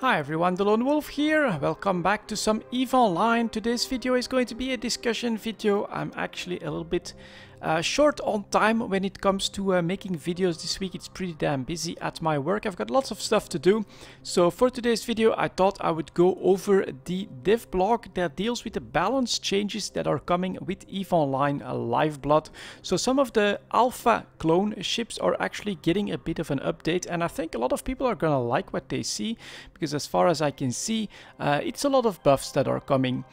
Hi everyone, delonewolf here. Welcome back to some EVE Online. Today's video is going to be a discussion video. I'm actually a little bit short on time when it comes to making videos this week. It's pretty damn busy at my work. I've got lots of stuff to do. So for today's video, I thought I would go over the dev blog that deals with the balance changes that are coming with EVE Online Lifeblood. So some of the alpha clone ships are actually getting a bit of an update, and I think a lot of people are gonna like what they see, because as far as I can see, it's a lot of buffs that are coming.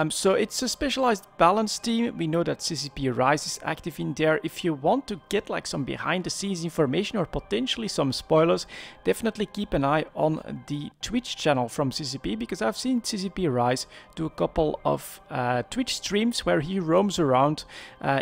So it's a specialized balance team. We know that CCP Rise is active in there. If you want to get like some behind the scenes information or potentially some spoilers, definitely keep an eye on the Twitch channel from CCP, because I've seen CCP Rise do a couple of Twitch streams where he roams around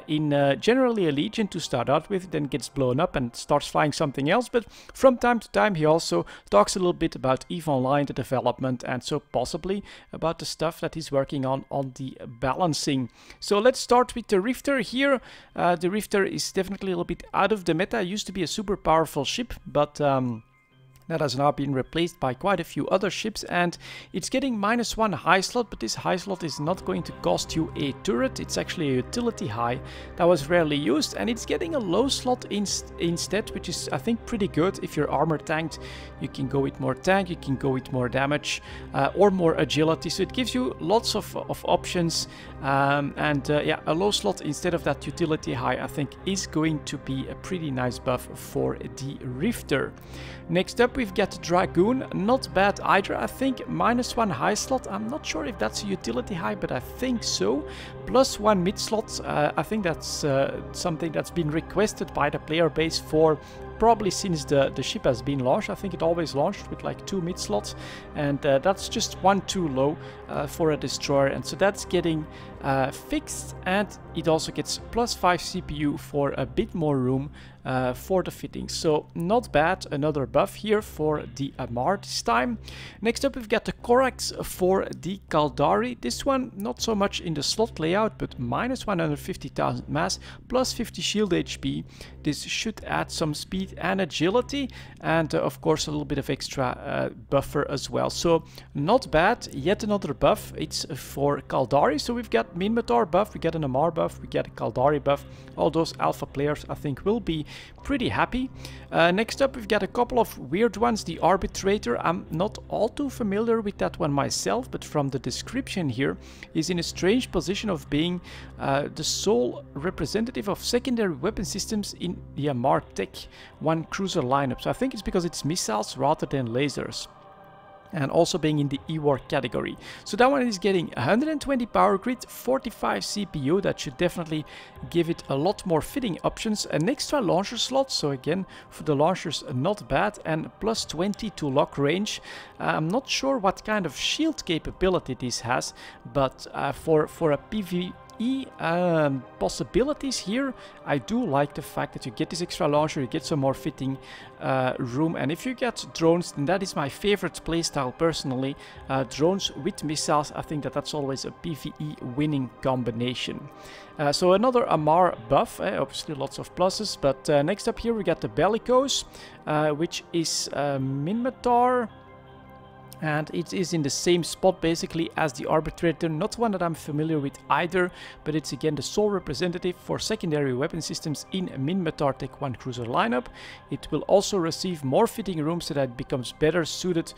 in generally a Legion to start out with, then gets blown up and starts flying something else. But from time to time he also talks a little bit about EVE Online, the development, and so possibly about the stuff that he's working on the balancing. So let's start with the Rifter here. The Rifter is definitely a little bit out of the meta. It used to be a super powerful ship, but that has now been replaced by quite a few other ships, and it's getting -1 high slot, but this high slot is not going to cost you a turret. It's actually a utility high that was rarely used, and it's getting a low slot instead, which is, I think, pretty good. If you're armor tanked, you can go with more tank, you can go with more damage or more agility, so it gives you lots of options. Yeah, a low slot instead of that utility high, I think, is going to be a pretty nice buff for the Rifter. Next up, we've got Dragoon. Not bad either. I think -1 high slot. I'm not sure if that's a utility high, but I think so. +1 mid slot. I think that's something that's been requested by the player base for probably since the ship has been launched. I think it always launched with like 2 mid slots, and that's just 1 too low for a destroyer, and so that's getting fixed. And it also gets +5 CPU for a bit more room for the fittings. So not bad. Another buff here for the Amar this time. Next up, we've got the Corax for the Caldari. This one not so much in the slot layout, but -150,000 mass, +50 shield HP. This should add some speed and agility, and of course a little bit of extra buffer as well. So not bad. Yet another buff. It's for Caldari. So we've got Minmatar buff, we get an Amar buff, we get a Caldari buff. All those alpha players, I think, will be pretty happy. Next up, we've got a couple of weird ones. The Arbitrator, I'm not all too familiar with that one myself, but from the description here, is in a strange position of being the sole representative of secondary weapon systems in the Amar Tech 1 cruiser lineup. So I think it's because it's missiles rather than lasers, and also being in the E-War category. So that one is getting 120 power grid, 45 CPU. That should definitely give it a lot more fitting options. An extra launcher slot, so again, for the launchers, not bad, and +20 to lock range. I'm not sure what kind of shield capability this has, but for a PvE possibilities here, I do like the fact that you get this extra launcher, you get some more fitting room, and if you get drones, then that is my favorite playstyle personally. Drones with missiles, I think that's always a PvE winning combination. So another Amar buff, obviously lots of pluses, but next up here we got the Bellicose, which is Minmatar. And it is in the same spot basically as the Arbitrator, not one that I'm familiar with either, but it's again the sole representative for secondary weapon systems in Minmatar Tech 1 cruiser lineup. It will also receive more fitting room so that it becomes better suited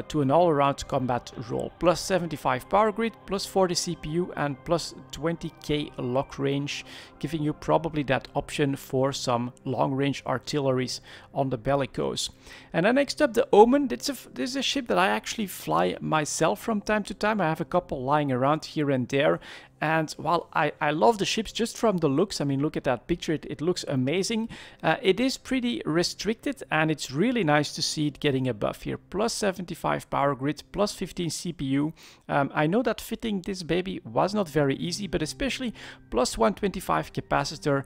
to an all-around combat role. +75 power grid, +40 CPU, and +20k lock range, giving you probably that option for some long-range artilleries on the Bellicose. And then next up, the Omen. This is a ship that I actually fly myself from time to time. I have a couple lying around here and there. And while I love the ships just from the looks, I mean, look at that picture, it looks amazing. It is pretty restricted, and it's really nice to see it getting a buff here. +75 power grid, +15 CPU. I know that fitting this baby was not very easy, but especially +125 capacitor.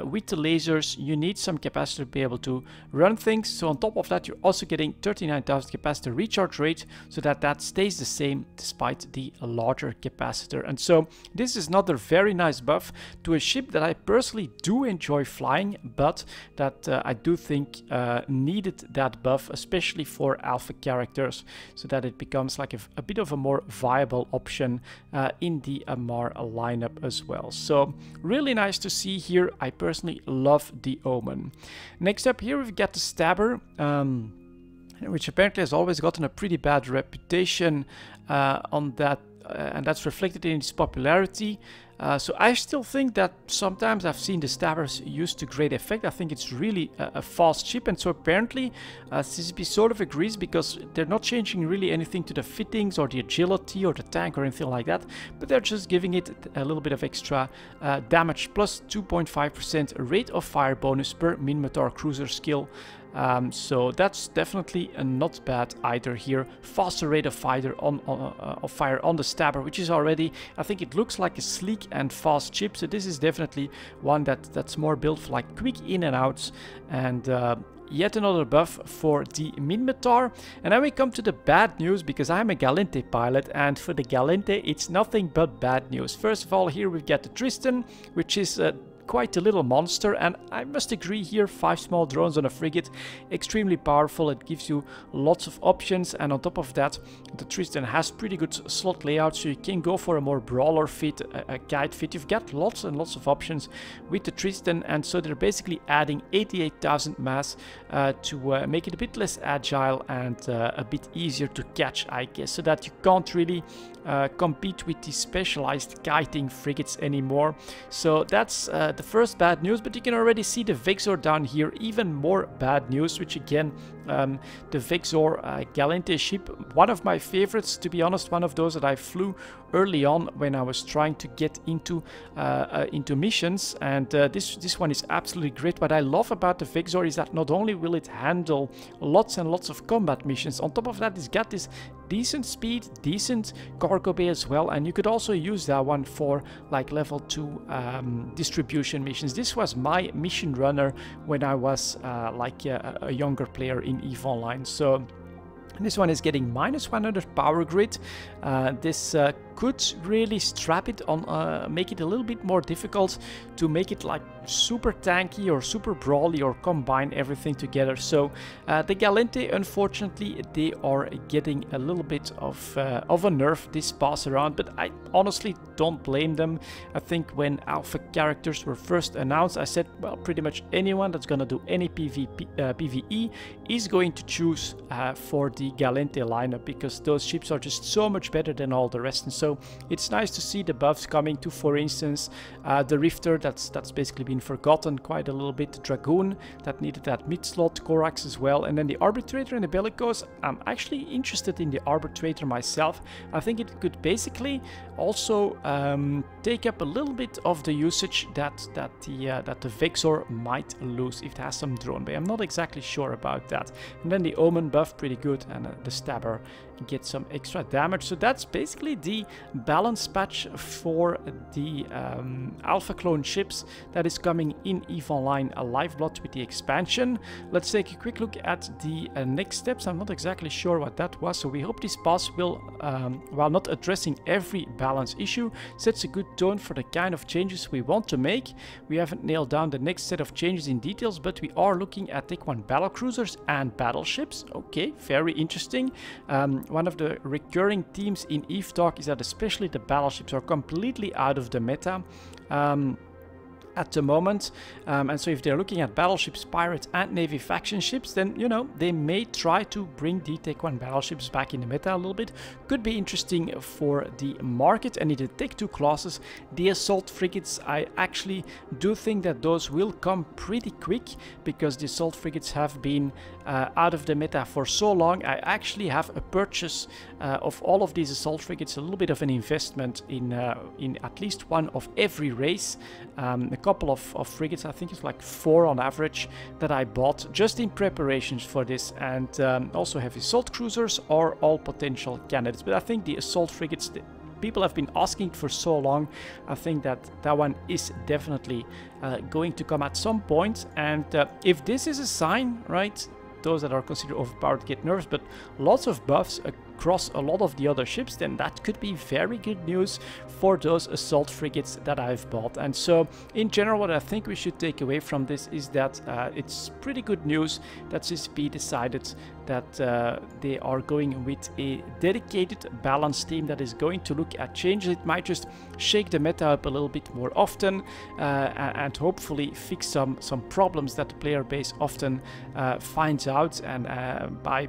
With the lasers, you need some capacitor to be able to run things. So on top of that, you're also getting 39,000 capacitor recharge rate, so that stays the same despite the larger capacitor. And so this is another very nice buff to a ship that I personally do enjoy flying, but that I do think needed that buff, especially for alpha characters, so that it becomes like a bit of a more viable option in the Amar lineup as well. So really nice to see here. I personally love the Omen. Next up here we've got the Stabber, which apparently has always gotten a pretty bad reputation on that, and that's reflected in its popularity. So I still think that sometimes I've seen the Stabbers used to great effect. I think it's really a fast ship, and so apparently CCP sort of agrees, because they're not changing really anything to the fittings or the agility or the tank or anything like that, but they're just giving it a little bit of extra damage, plus 2.5% rate of fire bonus per Minmatar cruiser skill. So that's definitely not bad either here. Faster rate of fire on the Stabber, which is already, I think it looks like a sleek and fast ship. So this is definitely one that's more built for like quick in and outs, and yet another buff for the Minmatar. And then we come to the bad news, because I'm a Galente pilot, and for the Galente it's nothing but bad news. First of all, here we've got the Tristan, which is quite a little monster, and I must agree here, 5 small drones on a frigate, extremely powerful. It gives you lots of options, and on top of that the Tristan has pretty good slot layout, so you can go for a more brawler fit, a guide fit. You've got lots and lots of options with the Tristan, and so they're basically adding 88,000 mass to make it a bit less agile and a bit easier to catch, I guess, so that you can't really compete with the specialized kiting frigates anymore. So that's the first bad news, but you can already see the Vexor down here, even more bad news, which again, the Vexor Galente ship, one of my favorites, to be honest, one of those that I flew early on when I was trying to get into missions, and this one is absolutely great. What I love about the Vexor is that not only will it handle lots and lots of combat missions, on top of that it's got this decent speed, decent cargo bay as well, and you could also use that one for like level 2 distribution missions. This was my mission runner when I was like a younger player in EVE Online. So this one is getting -100 power grid. This could really strap it on, make it a little bit more difficult to make it like super tanky or super brawly or combine everything together. So the Galente, unfortunately, they are getting a little bit of a nerf this pass around, but I honestly don't blame them. I think when alpha characters were first announced, I said, well, pretty much anyone that's gonna do any PvE is going to choose for the Galente lineup, because those ships are just so much better than all the rest. And so it's nice to see the buffs coming to, for instance, the Rifter, that's basically been forgotten quite a little bit, the Dragoon that needed that mid slot, Corax as well, and then the Arbitrator and the Bellicose. I'm actually interested in the Arbitrator myself. I think it could basically also take up a little bit of the usage that the Vexor might lose if it has some drone bay. I'm not exactly sure about that. And then the Omen buff, pretty good, and the Stabber get some extra damage. So that's basically the balance patch for the alpha clone ships that is coming in EVE Online Lifeblood with the expansion. Let's take a quick look at the next steps. I'm not exactly sure what that was, so we hope this pass will, while not addressing every balance issue, sets a good tone for the kind of changes we want to make. We haven't nailed down the next set of changes in details, but we are looking at Tech 1 battlecruisers and battleships. Okay, very interesting. One of the recurring themes in EVE Talk is that especially the battleships are completely out of the meta at the moment, and so if they're looking at battleships, pirates and navy faction ships, then you know they may try to bring the Tech 1 battleships back in the meta a little bit. Could be interesting for the market. And in the Tech 2 classes, the assault frigates, I actually do think that those will come pretty quick, because the assault frigates have been out of the meta for so long. I actually have a purchase of all of these assault frigates, a little bit of an investment in at least one of every race. A couple of frigates, I think it's like 4 on average, that I bought just in preparations for this, and also heavy assault cruisers are all potential candidates. But I think the assault frigates, people have been asking for so long. I think that one is definitely going to come at some point, and if this is a sign, right, those that are considered overpowered get nerfs, but lots of buffs across a lot of the other ships, then that could be very good news for those assault frigates that I've bought. And so in general, what I think we should take away from this is that it's pretty good news that CCP decided that they are going with a dedicated balance team that is going to look at changes. It might just shake the meta up a little bit more often and hopefully fix some problems that the player base often finds out, and by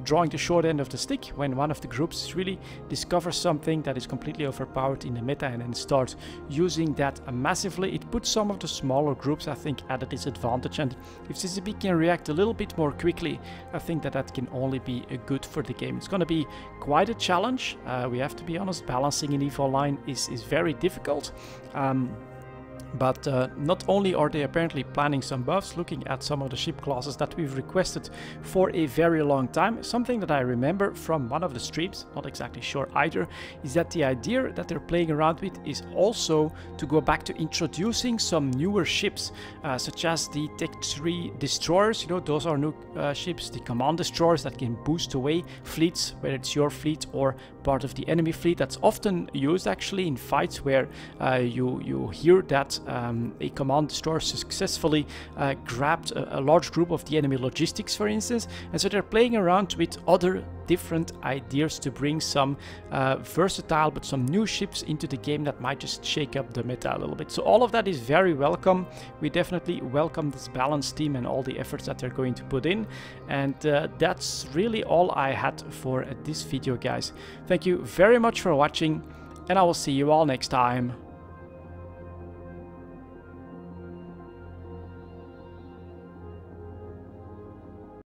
drawing the short end of the stick when one of the groups really discovers something that is completely overpowered in the meta and then starts using that massively, it puts some of the smaller groups, I think, at a disadvantage. And if CCP can react a little bit more quickly, I think that can only be good for the game. It's going to be quite a challenge. We have to be honest, balancing in EVE Online is very difficult. But not only are they apparently planning some buffs, looking at some of the ship classes that we've requested for a very long time, something that I remember from one of the streams, not exactly sure either, is that the idea that they're playing around with is also to go back to introducing some newer ships, such as the Tech 3 destroyers. You know, those are new ships, the command destroyers that can boost away fleets, whether it's your fleet or part of the enemy fleet. That's often used actually in fights where you hear that a command destroyer successfully grabbed a large group of the enemy logistics, for instance. And so they're playing around with other different ideas to bring some versatile but some new ships into the game that might just shake up the meta a little bit. So all of that is very welcome. We definitely welcome this balance team and all the efforts that they're going to put in. And that's really all I had for this video, guys. Thank you very much for watching, and I will see you all next time.